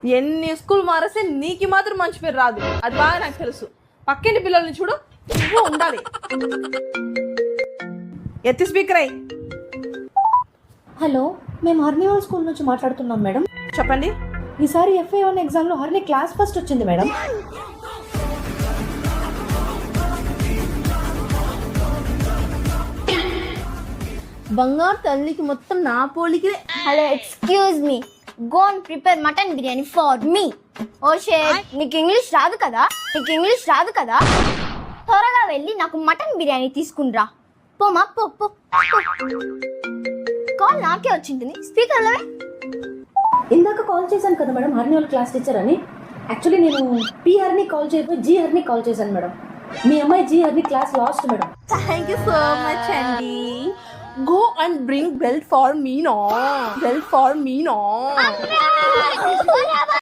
ఎన్ని స్కూల్ మారేస్తే నీకు మాత్రం మంచి పేరు రాదు, అది బాగా నాకు తెలుసు. పక్కింటి పిల్లల్ని చూడు, నువ్వు ఉండాలి. ఎత్తి స్పీకర్ అయ్యి. హలో, మేము హర్నివాల్ స్కూల్ నుంచి మాట్లాడుతున్నాం మేడం. చెప్పండి. ఈసారి FA1 ఎగ్జామ్లో హర్ని క్లాస్ ఫస్ట్ వచ్చింది మేడం. బంగారు తల్లికి మొత్తం నా పోలికి. Hello, excuse me, go and prepare mutton biryani for me. Oh shit, నీకు ఇంగ్లీష్ రాదు కదా? త్వరగా వెళ్ళి నాకు మటన్ బిర్యానీ తీసుకునిరా. పోమా, పో పో. కాల్ నాకే వచ్చింది, స్పీకర్లో. ఇందాక కాల్ చేశాను కదా మేడం, హర్నివాల్ క్లాస్ టీచర్ అని. యాక్చువల్లీ నేను P హర్ని కాల్ చేయకపోయి G హర్ని కాల్ చేశాను మేడం. మీ అమ్మాయి G Harni class last madam. Thank you so much అండి. Go and bring belt for me no.